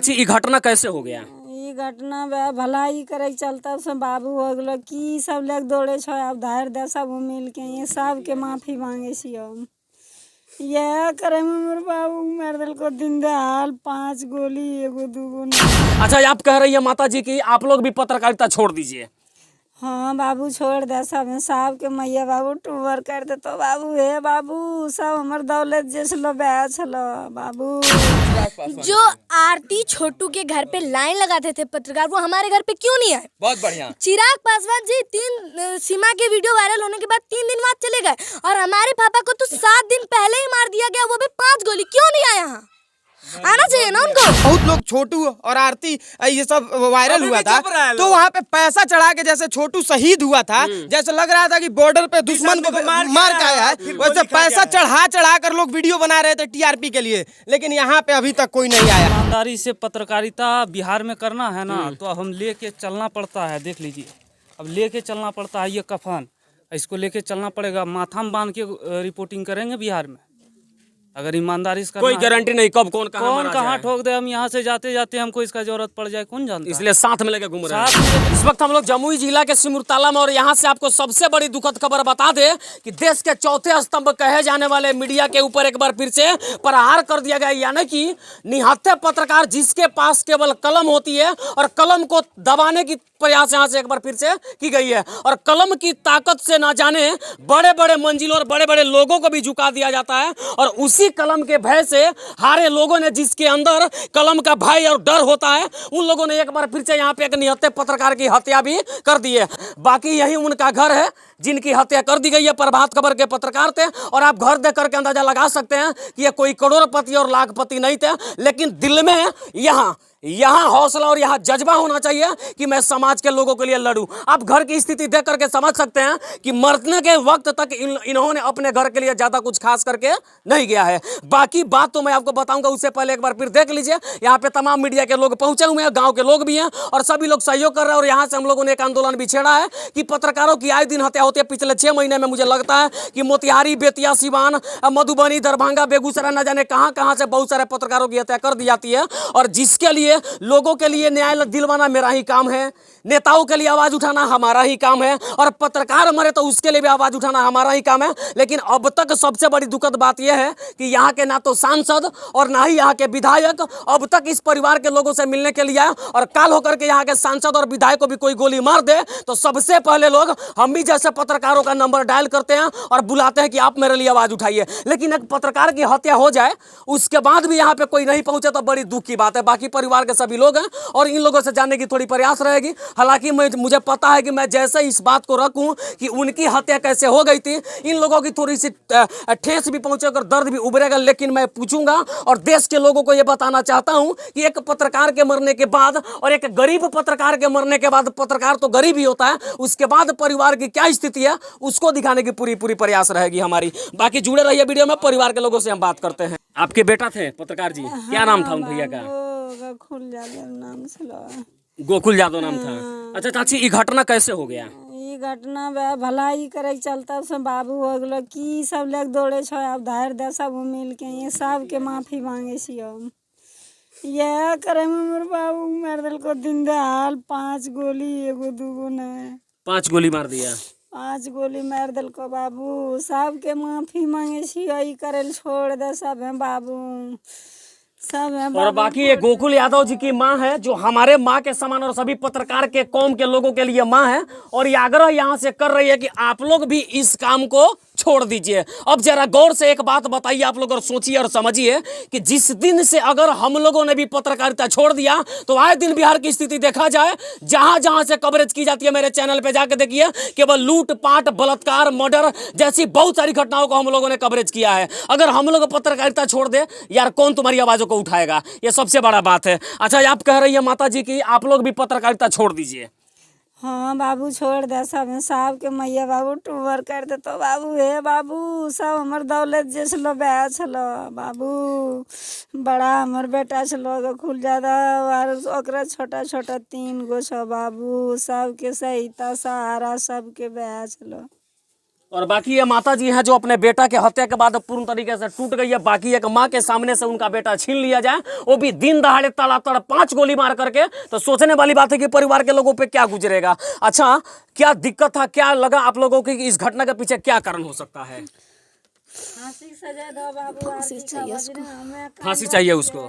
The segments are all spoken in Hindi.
चाची ये घटना कैसे हो गया? ई घटना भलाई करे चलता सब बाबू हो गलो की सब लेके दौड़े छो अब धार दे सब मिल के ये सब के माफी मांगे छी हम ये करे में मेरे बाबू मार दिल को दिन दहाल 5 गोली एगो दूगो नहीं। अच्छा आप कह रही है माता जी की आप लोग भी पत्रकारिता छोड़ दीजिए। हाँ बाबू छोड़ दे सब साहब के मैया बाबू टूवर कर दे तो बाबू हे बाबू सब हमार दौलत जैसे लो बैच लो बाबू। जो आरती छोटू के घर पे लाइन लगाते थे पत्रकार वो हमारे घर पे क्यों नहीं आए? बहुत बढ़िया। चिराग पासवान जी 3 सीमा के वीडियो वायरल होने के बाद 3 दिन बाद चले गए और हमारे पापा को तो 7 दिन पहले ही मार दिया गया, वो भी 5 गोली। क्यों नहीं आया? यहाँ आना चाहिए ना उनको। बहुत लोग छोटू और आरती ये सब वायरल हुआ था तो वहाँ पे पैसा चढ़ा के जैसे छोटू शहीद हुआ था जैसे लग रहा था कि बॉर्डर पे दुश्मन को मार के आया है वैसे पैसा चढ़ा कर लोग वीडियो बना रहे थे टीआरपी के लिए, लेकिन यहाँ पे अभी तक कोई नहीं आया। ईमानदारी से पत्रकारिता बिहार में करना है ना तो हम लेके चलना पड़ता है। देख लीजिए अब लेके चलना पड़ता है, ये कफन इसको लेके चलना पड़ेगा, माथा में बांध के रिपोर्टिंग करेंगे बिहार में अगर ईमानदारी से। कोई गारंटी नहीं कब कौन कहाँ ठोक दे, हम यहाँ से जाते जाते हमको इसका जरूरत पड़ जाए कौन जानता है। इसलिए साथ में लेके घूम रहे हैं। इस वक्त हम लोग जमुई जिला के सिमुरताला में और यहाँ से आपको सबसे बड़ी दुखद खबर बता दे कि देश के चौथे स्तंभ कहे जाने वाले मीडिया के ऊपर एक बार फिर से प्रहार कर दिया गया, यानी कि निहत्थे पत्रकार जिसके पास केवल कलम होती है और कलम को दबाने की प्रयास यहाँ से एक बार फिर से की गई है और कलम की ताकत से ना जाने बड़े बड़े मंजिलों और बड़े बड़े लोगों को भी झुका दिया जाता है और उसी कलम के भय से हारे लोगों ने जिसके अंदर कलम का भय और डर होता है उन लोगों ने एक बार फिर से यहाँ पे एक निहत्थे पत्रकार की हत्या भी कर दी है। बाकी यही उनका घर है जिनकी हत्या कर दी गई है। प्रभात खबर के पत्रकार थे और आप घर देख करके अंदाजा लगा सकते हैं कि ये कोई करोड़पति और लाखपति नहीं थे, लेकिन दिल में यहाँ हौसला और यहाँ जज्बा होना चाहिए कि मैं समाज के लोगों के लिए लड़ूं। आप घर की स्थिति देख करके समझ सकते हैं कि मरने के वक्त तक इन्होंने अपने घर के लिए ज्यादा कुछ खास करके नहीं किया है। बाकी बात तो मैं आपको बताऊंगा, उससे पहले एक बार फिर देख लीजिए यहाँ पे तमाम मीडिया के लोग पहुंचे हुए हैं, गाँव के लोग भी हैं और सभी लोग सहयोग कर रहे हैं और यहाँ से हम लोगों ने एक आंदोलन भी छेड़ा है कि पत्रकारों की आए दिन हत्या होती है। पिछले 6 महीने में मुझे लगता है कि मोतिहारी, बेतिया, सिवान, मधुबनी, दरभंगा, बेगूसराय, न जाने कहाँ से बहुत सारे पत्रकारों की हत्या कर दी जाती है और जिसके लिए लोगों के लिए न्याय दिलवाना मेरा ही काम है, नेताओं के लिए आवाज उठाना हमारा ही काम है और पत्रकार मरे तो उसके लिए भी आवाज उठाना हमारा ही काम है। लेकिन अब तक सबसे बड़ी दुखद बात यह है कि यहाँ के ना तो सांसद और ना ही यहाँ के विधायक अब तक इस परिवार के लोगों से मिलने के लिए आए और काल होकर के यहाँ के सांसद और विधायक को भी कोई गोली मार दे तो सबसे पहले लोग हम भी जैसे पत्रकारों का नंबर डायल करते हैं और बुलाते हैं कि आप मेरे लिए आवाज उठाइए। लेकिन एक पत्रकार की हत्या हो जाए उसके बाद भी यहाँ पे कोई नहीं पहुंचे तो बड़ी दुख की बात है। बाकी परिवार के सभी लोग हैं और इन लोगों से जानने की थोड़ी प्रयास रहेगी। हालांकि मुझे पता है कि मैं जैसे इस बात को रखूं कि उनकी हत्या कैसे हो गई थी, इन लोगों की थोड़ी सी ठेस भी पहुंचेगा, दर्द भी उभरेगा, लेकिन मैं पूछूंगा और देश के लोगों को यह बताना चाहता हूं कि एक पत्रकार के मरने के बाद और एक गरीब पत्रकार के मरने के बाद, पत्रकार तो गरीब ही होता है, उसके बाद परिवार की क्या स्थिति है उसको दिखाने की पूरी प्रयास रहेगी हमारी। बाकी जुड़े रहिए वीडियो में, परिवार के लोगों से हम बात करते हैं। आपके बेटा थे पत्रकार जी, क्या नाम था उन भैया का? गोकुल यादव नाम से। गोकुल यादव नाम था। अच्छा चाची ये घटना कैसे हो गया? ये घटना भलाई करे चलता सब बाबू हो गलो की सब लेके दौड़े छो अब धार दे सब मिल के ये सब के माफी मांगे छी हम ये करे में मेरे बाबू मार दिल को दिन दहाल 5 गोली एगो दूगो नहीं। 5 गोली मार दिया? 5 गोली मार दिल को बाबू, सब के माफी मांगे छी ई करे छोड़ दे सब है बाबू, सब है। और बाकी ये गोकुल यादव जी की माँ है जो हमारे माँ के समान और सभी पत्रकार के कौम के लोगों के लिए माँ है और ये आग्रह यहाँ से कर रही है कि आप लोग भी इस काम को छोड़ दीजिए। अब जरा गौर से एक बात बताइए आप लोग और सोचिए और समझिए कि जिस दिन से अगर हम लोगों ने भी पत्रकारिता छोड़ दिया तो आए दिन बिहार की स्थिति देखा जाए, जहां से कवरेज की जाती है मेरे चैनल पे जाके देखिए, केवल लूट पाट, बलात्कार, मर्डर जैसी बहुत सारी घटनाओं को हम लोगों ने कवरेज किया है। अगर हम लोग पत्रकारिता छोड़ दे यार कौन तुम्हारी आवाजों को उठाएगा, ये सबसे बड़ा बात है। अच्छा आप कह रही है माता जी की आप लोग भी पत्रकारिता छोड़ दीजिए। हाँ बाबू छोड़ दे सब साहब के मैया बाबू टूवर कर दे तो बाबू हे बाबू सब हमार दौलत जैसे लो बैच लो बाबू, बड़ा हमार बेटा छो खुल ज्यादा और ओकरा छोटा छोटा 3 गो छो बाबू, सबके सहिता सहारा सबके बैच लो। और बाकी ये माता जी हैं जो अपने बेटा के हत्या के बाद पूर्ण तरीके से टूट गई है। बाकी एक माँ के सामने से उनका बेटा छीन लिया जाए, वो भी दिन दहाड़े तड़ातड़ 5 गोली मार करके, तो सोचने वाली बात है कि परिवार के लोगों पे क्या गुजरेगा। अच्छा, क्या दिक्कत था, क्या लगा आप लोगों की इस घटना के पीछे क्या कारण हो सकता है? फांसी की सजा दो बाबू, फांसी चाहिए उसको, फांसी चाहिए उसको।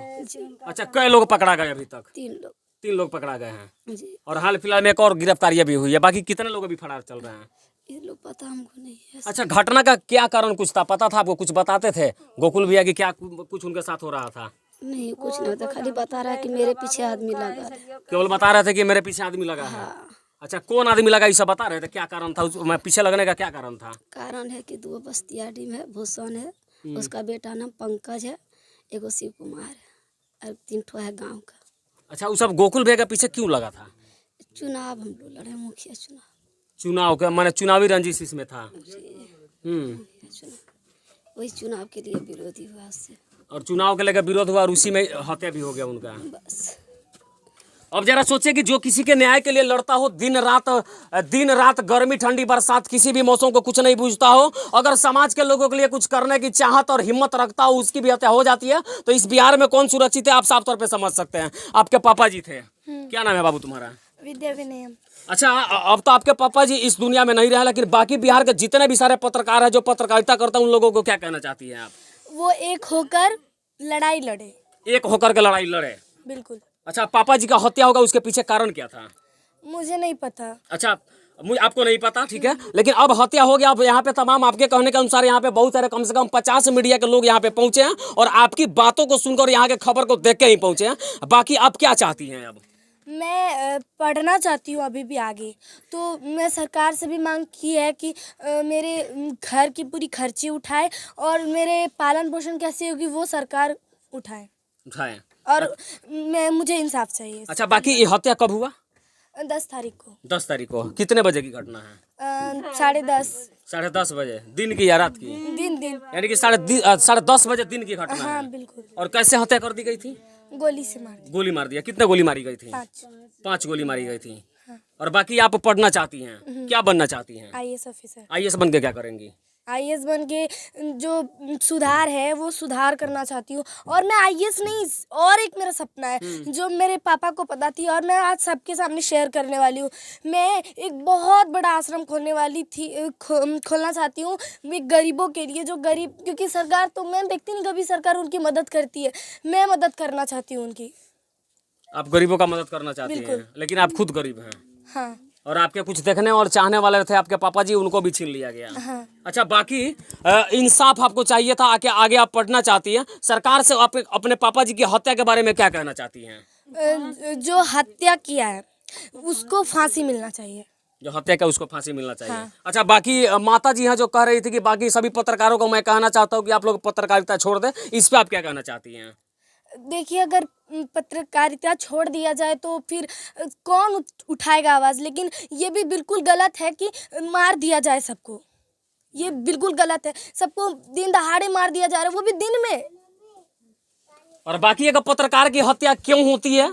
अच्छा, कई लोग पकड़ा गए अभी तक? 3 लोग 3 लोग पकड़ा गए हैं जी। और हाल फिलहाल में एक और गिरफ्तारी भी हुई है। बाकी कितने लोग अभी फरार चल रहे हैं? ये लोग पता हमको नहीं है। अच्छा, घटना का क्या कारण कुछ था, पता था आपको? कुछ बताते थे गोकुल भैया कि क्या कुछ उनके साथ हो रहा था? नहीं, कुछ नहीं होता, खाली बता रहा है कि मेरे पीछे आदमी लगा है। केवल बता रहे थे कि मेरे पीछे आदमी लगा है। अच्छा, कौन आदमी लगा ये सब बता रहे थे? क्या कारण था मैं पीछे लगने का, क्या कारण था? कारण है कि 2 बस्तियाडी में भूषण है, उसका बेटा नाम पंकज है, एगो शिव कुमार है और 3 ठो है गांव का। अच्छा, वो सब गोकुल भैया के पीछे क्यों लगा था? चुनाव हम लोग लड़े, मुखिया चुनाव का माने चुनावी रंजिश इसमें था। चुनाव, वही चुनाव के लिए विरोधी हुआ उससे, और चुनाव के लेकर विरोध हुआ और उसी में हत्या भी हो गया उनका। बस। अब जरा सोचिए कि जो किसी के न्याय के लिए लड़ता हो, दिन रात गर्मी ठंडी बरसात किसी भी मौसम को कुछ नहीं पूछता हो, अगर समाज के लोगों के लिए कुछ करने की चाहत और हिम्मत रखता हो, उसकी भी हत्या हो जाती है, तो इस बिहार में कौन सुरक्षित है आप साफ तौर पे समझ सकते हैं। आपके पापा जी थे, क्या नाम है बाबू तुम्हारा? विद्या विनय। अच्छा, अब तो आपके पापा जी इस दुनिया में नहीं रहे, लेकिन बाकी बिहार के जितने भी सारे पत्रकार हैं जो पत्रकारिता करते हैं, उन लोगों को क्या कहना चाहती हैं आप? वो एक होकर लड़ाई लड़े, एक होकर के लड़ाई लड़े। बिल्कुल। अच्छा, पापा जी का हत्या होगा, उसके पीछे कारण क्या था? मुझे नहीं पता। अच्छा, मुझे आपको नहीं पता, ठीक है, लेकिन अब हत्या हो गया। अब यहाँ पे तमाम आपके कहने के अनुसार यहाँ पे बहुत सारे, कम से कम 50 मीडिया के लोग यहाँ पे पहुंचे हैं और आपकी बातों को सुनकर, यहाँ के खबर को देख के ही पहुंचे हैं। बाकी आप क्या चाहती हैं अब? मैं पढ़ना चाहती हूँ अभी भी आगे, तो मैं सरकार से भी मांग की है कि मेरे घर की पूरी खर्ची उठाए और मेरे पालन पोषण कैसे होगी वो सरकार उठाए और मुझे इंसाफ चाहिए। अच्छा, बाकी ये हत्या कब हुआ? 10 तारीख को। 10 तारीख को कितने बजे की घटना है? 10:30। 10:30 बजे दिन की या रात की? दिन। यानी कि 10:30 बजे दिन की घटना हाँ, है। बिल्कुल। और कैसे हत्या कर दी गई थी? गोली से मार दिया। गोली मार दिया। कितने गोली मारी गई थी? 5 गोली मारी गई थी। और बाकी आप पढ़ना चाहती हैं, क्या बनना चाहती हैं? IAS officer. IAS बन के क्या करेंगी? IAS बन के जो सुधार है वो सुधार करना चाहती हूँ। और मैं IAS नहीं, और एक मेरा सपना है जो मेरे पापा को पता थी और मैं आज सबके सामने शेयर करने वाली हूँ। मैं एक बहुत बड़ा आश्रम खोलने वाली थी, खोलना चाहती हूँ गरीबों के लिए, जो गरीब, क्योंकि सरकार तो मैं देखती नहीं कभी सरकार उनकी मदद करती है, मैं मदद करना चाहती हूँ उनकी। आप गरीबों का मदद करना चाहती हैं, लेकिन आप खुद गरीब हैं। हाँ। और आपके कुछ देखने और चाहने वाले थे आपके पापा जी, उनको भी छीन लिया गया। हाँ। अच्छा, बाकी इंसाफ आपको चाहिए था, आगे आप पढ़ना चाहती हैं। सरकार से आप अपने पापा जी की हत्या के बारे में क्या कहना चाहती हैं? जो हत्या किया है उसको फांसी मिलना चाहिए। जो हत्या का उसको फांसी मिलना चाहिए। हाँ। अच्छा, बाकी माता जी हैं जो कह रही थी कि बाकी सभी पत्रकारों को मैं कहना चाहता हूँ कि आप लोग पत्रकारिता छोड़ दें, इस पर आप क्या कहना चाहती हैं? देखिए, अगर पत्रकारिता छोड़ दिया जाए तो फिर कौन उठाएगा आवाज़, लेकिन ये भी बिल्कुल गलत है कि मार दिया जाए सबको, ये बिल्कुल गलत है। सबको दिन दहाड़े मार दिया जा रहा है, वो भी दिन में। और बाकी अगर पत्रकार की हत्या क्यों होती है,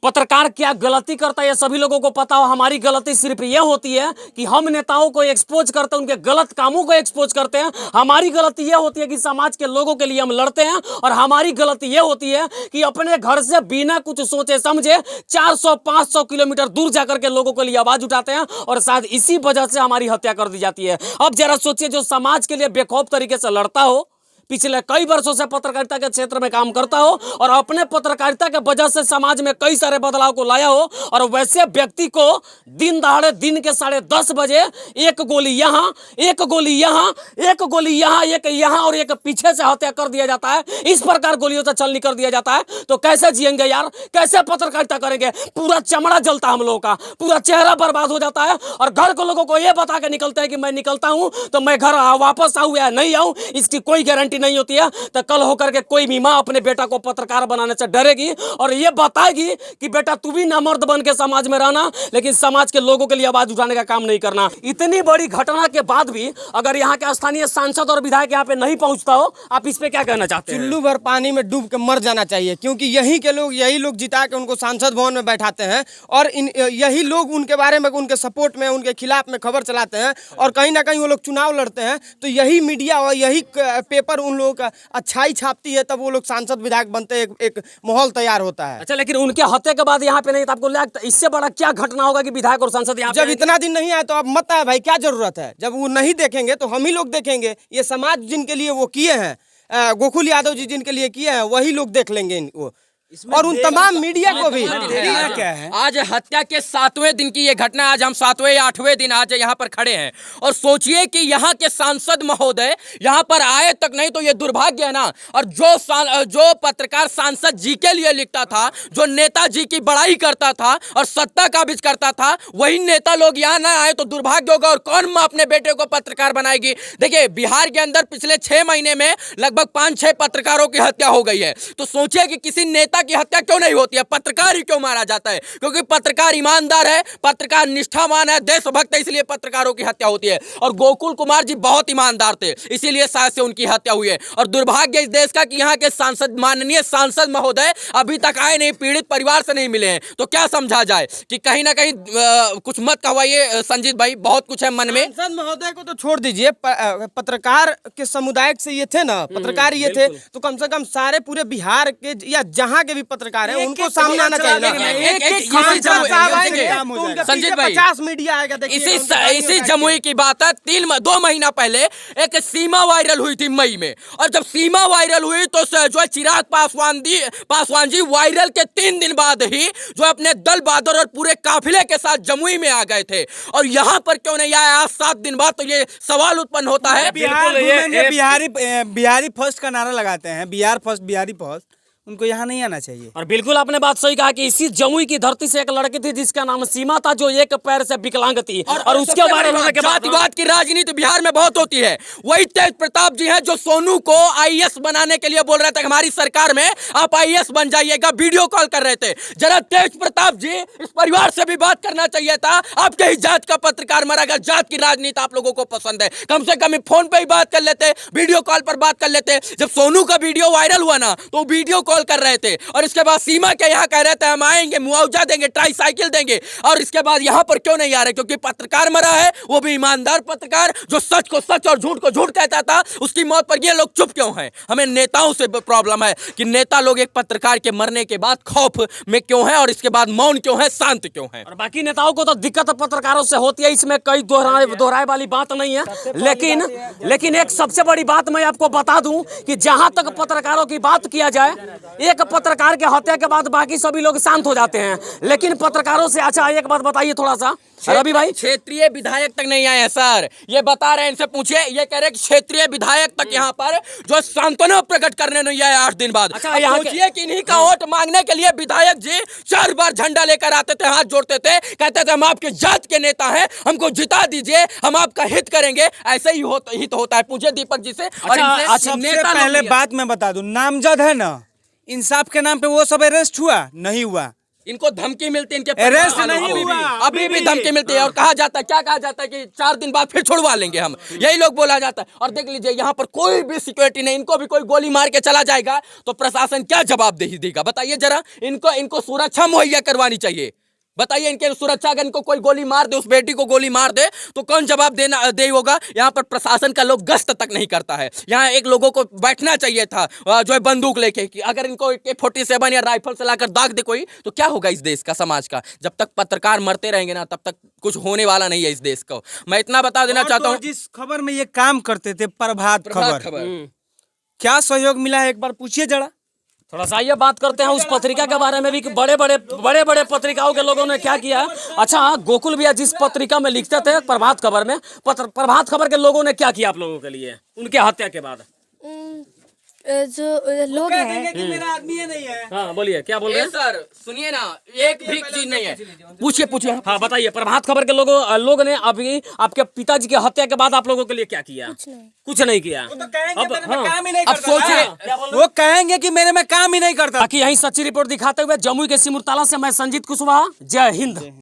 पत्रकार क्या गलती करता है, ये सभी लोगों को पता हो। हमारी गलती सिर्फ ये होती है कि हम नेताओं को एक्सपोज करते हैं, उनके गलत कामों को एक्सपोज करते हैं। हमारी गलती ये होती है कि समाज के लोगों के लिए हम लड़ते हैं। और हमारी गलती ये होती है कि अपने घर से बिना कुछ सोचे समझे 400-500 किलोमीटर दूर जाकर के लोगों के लिए आवाज उठाते हैं, और शायद इसी वजह से हमारी हत्या कर दी जाती है। अब जरा सोचिए, जो समाज के लिए बेखौफ तरीके से लड़ता हो, पिछले कई वर्षों से पत्रकारिता के क्षेत्र में काम करता हो और अपने पत्रकारिता के वजह से समाज में कई सारे बदलाव को लाया हो, और वैसे व्यक्ति को दिन दहाड़े दिन के 10:30 बजे एक गोली यहाँ, एक गोली यहाँ, एक गोली यहाँ, एक यहाँ और एक पीछे से हत्या कर दिया जाता है। इस प्रकार गोलियों से छलनी कर दिया जाता है, तो कैसे जिएंगे यार, कैसे पत्रकारिता करेंगे? पूरा चमड़ा जलता है हम लोगों का, पूरा चेहरा बर्बाद हो जाता है। और घर के लोगों को ये बता के निकलते हैं कि मैं निकलता हूँ तो मैं घर वापस आऊँ या नहीं आऊँ, इसकी कोई गारंटी सिक्योरिटी नहीं होती है तो कल होकर के कोई भी माँ अपने बेटा को पत्रकार बनाने से डरेगी और ये बताएगी कि बेटा तू भी नामर्द बन के समाज में रहना, लेकिन समाज के लोगों के लिए आवाज उठाने का काम नहीं करना। इतनी बड़ी घटना के बाद भी अगर यहाँ के स्थानीय सांसद और विधायक यहाँ पे नहीं पहुंचता हो, आप इस पे क्या कहना चाहते हैं? चुल्लू भर पानी में डूब के मर जाना चाहिए, क्योंकि यही लोग जिता के उनको सांसद भवन में बैठाते हैं और यही लोग उनके बारे में, उनके सपोर्ट में, उनके खिलाफ में खबर चलाते हैं और कहीं ना कहीं वो लोग चुनाव लड़ते हैं तो यही मीडिया और यही पेपर उन लोगों का अच्छाई छापती है, तब वो लोग सांसद विधायक बनते हैं, एक माहौल तैयार होता है। अच्छा, लेकिन उनके हत्या के बाद यहाँ पे नहीं, तो आपको लगता है इससे बड़ा क्या घटना होगा कि विधायक और सांसद यहाँ जब इतना दिन नहीं आए तो अब मत आए भाई, क्या जरूरत है? जब वो नहीं देखेंगे तो हम ही लोग देखेंगे। ये समाज जिनके लिए वो किए हैं, गोकुल यादव जी जिनके लिए किए हैं, वही लोग देख लेंगे इनको और उन तमाम मीडिया को भी। क्या है आज हत्या के 7वें दिन की ये घटना, आज हम 7वें या 8वें दिन आज यहाँ पर खड़े हैं और सोचिए कि यहाँ के सांसद महोदय यहाँ पर आए तक नहीं, तो ये दुर्भाग्य है ना। और जो पत्रकार सांसद जी के लिए लिखता था, जो नेताजी की बड़ाई करता था और सत्ता काबिज करता था, वही नेता लोग यहाँ ना आए तो दुर्भाग्य होगा। और कौन माँ अपने बेटे को पत्रकार बनाएगी? देखिए, बिहार के अंदर पिछले 6 महीने में लगभग 5-6 पत्रकारों की हत्या हो गई है। तो सोचिए कि किसी नेता की हत्या क्यों नहीं होती है, पत्रकार ही क्यों मारा जाता है? क्योंकि पत्रकार ईमानदार है, पत्रकार निष्ठावान है, देशभक्त है, इसलिए पत्रकारों की हत्या होती है। और गोकुल कुमार जी बहुत ईमानदार थे, इसीलिए शायद से उनकी हत्या हुई है। और दुर्भाग्य इस देश का कि यहाँ के सांसद, माननीय सांसद महोदय अभी तक आए नहीं, पीड़ित परिवार से नहीं मिले हैं। तो क्या समझा जाए कि कहीं ना कहीं कुछ मत कहवाइए संजीत भाई, बहुत कुछ है मन में। सांसद महोदय को तो छोड़ दीजिए, पत्रकार के समुदाय से ये थे ना, पत्रकार ये थे, तो कम से कम सारे पूरे बिहार के या जहाँ के भी पत्रकार हैं उनको सामने आना चाहिए। संजीत भाई, 50 मीडिया आएगा। इसी जमुई की बात है, 2 महीना पहले एक सीमा वायरल हुई थी मई में, और जब सीमा वायरल हुई तो जो है चिराग पासवान जी वायरल के 3 दिन बाद ही जो अपने दल बहादुर और पूरे काफिले के साथ जमुई में आ गए थे, और यहाँ पर क्यों नहीं आया आज 7 दिन बाद? तो ये सवाल उत्पन्न होता है। बिहारी फर्स्ट का नारा लगाते हैं, बिहार फर्स्ट, बिहारी फर्स्ट, उनको यहाँ नहीं आना चाहिए। और बिल्कुल आपने बात सही कहा कि इसी जमुई की धरती से एक लड़की थी जिसका नाम सीमा था, जो एक पैर से विकलांग थी, और उसके वायरल होने के बाद जातिवाद की राजनीति बिहार में बहुत होती है। वही तेज प्रताप जी हैं जो सोनू को आईएएस बनाने के लिए बोल रहे थे, हमारी सरकार में आप आईएएस बन जाइएगा, वीडियो कॉल कर रहे थे। जरा तेज प्रताप जी, इस परिवार से भी बात करना चाहिए था। आपके ही जात का पत्रकार मरा गया, जात की राजनीति आप लोगों को पसंद है, कम से कम फोन पे ही बात कर लेते, वीडियो कॉल पर बात कर लेते। जब सोनू का वीडियो वायरल हुआ ना, तो वीडियो कर रहे थे, और इसके बाद सीमा के यहाँ कह रहे थे हम आएंगे, मुआवजा देंगे, ट्राईसाइकिल देंगे, और इसके बाद यहाँ पर क्यों नहीं आ रहे? क्योंकि पत्रकार मरा है, वो भी ईमानदार पत्रकार, जो सच को सच और झूठ को झूठ कहता था, उसकी मौत पर ये लोग चुप क्यों हैं? हमें नेताओं से प्रॉब्लम है कि नेता लोग एक पत्रकार के मरने के बाद खौफ में क्यों है, और इसके बाद मौन क्यों है, शांत क्यों है? और बाकी नेताओं को तो दिक्कत पत्रकारों से होती है, इसमें कई दोहराए वाली बात नहीं है। लेकिन एक सबसे बड़ी बात मैं आपको बता दूं कि जहां तक पत्रकारों की बात किया जाए, एक पत्रकार के हत्या के बाद बाकी सभी लोग शांत हो जाते हैं, लेकिन पत्रकारों से, अच्छा एक बात बताइए थोड़ा सा रवि भाई, क्षेत्रीय विधायक तक नहीं आए हैं सर, ये बता रहे हैं, इनसे पूछिए, ये कह रहे हैं कि क्षेत्रीय विधायक तक यहाँ पर जो सांत्वना प्रकट करने नहीं आए 8 दिन बाद। अच्छा, यहाँ सोचिए कि इन्हीं का वोट मांगने के लिए विधायक जी 4 बार झंडा लेकर आते थे, हाथ जोड़ते थे, कहते थे हम आपके जात के नेता हैं, हमको जिता दीजिए, हम आपका हित करेंगे। ऐसे ही हित होता है, पूछे दीपक जी से। और सबसे पहले बात मैं बता दूं, नामजद है ना, इंसाफ के नाम पे वो सब अरेस्ट हुआ नहीं हुआ, इनको धमकी मिलती है, इनके अरेस्ट नहीं हुआ, अभी भी धमकी मिलती है। और कहा जाता है, क्या कहा जाता है कि 4 दिन बाद फिर छुड़वा लेंगे हम, यही लोग बोला जाता है। और देख लीजिए यहाँ पर कोई भी सिक्योरिटी नहीं, इनको भी कोई गोली मार के चला जाएगा तो प्रशासन क्या जवाबदेही देगा? बताइए जरा, इनको सुरक्षा मुहैया करवानी चाहिए। बताइए, इनके सुरक्षा, अगर इनको कोई गोली मार दे, उस बेटी को गोली मार दे, तो कौन जवाब दे होगा? यहाँ पर प्रशासन का लोग गश्त तक नहीं करता है। यहाँ एक लोगों को बैठना चाहिए था जो है बंदूक लेके, कि अगर इनको AK-47 या राइफल से लाकर दाग दे कोई, तो क्या होगा इस देश का, समाज का? जब तक पत्रकार मरते रहेंगे ना, तब तक कुछ होने वाला नहीं है इस देश को। मैं इतना बता देना चाहता हूँ। जिस खबर में ये काम करते थे, प्रभात खबर, क्या सहयोग मिला है एक बार पूछिए जरा। थोड़ा सा ये बात करते हैं उस पत्रिका के बारे में भी कि बड़े बड़े पत्रिकाओं के लोगों ने क्या किया। अच्छा, गोकुल भैया जिस पत्रिका में लिखते थे, प्रभात खबर में, प्रभात खबर के लोगों ने क्या किया आप लोगों के लिए उनके हत्या के बाद? जो लोग हैं कि मेरा आदमी है नहीं है। हाँ बोलिए, क्या बोल रहे हैं? सर सुनिए ना, एक भी चीज नहीं है। पूछिए पूछिए। हाँ बताइए, प्रभात खबर के लोग ने अभी आपके पिताजी की हत्या के बाद आप लोगों के लिए क्या किया? कुछ नहीं किया। तो कहेंगे अब मेरे में हाँ। काम ही नहीं अब करता सोचिए। था। वो कहेंगे कि मेरे में काम ही नहीं करता। बाकी यही सच्ची रिपोर्ट दिखाते हुए जमुई के सिमुरताला से मैं संजीत कुशवाहा, जय हिंद।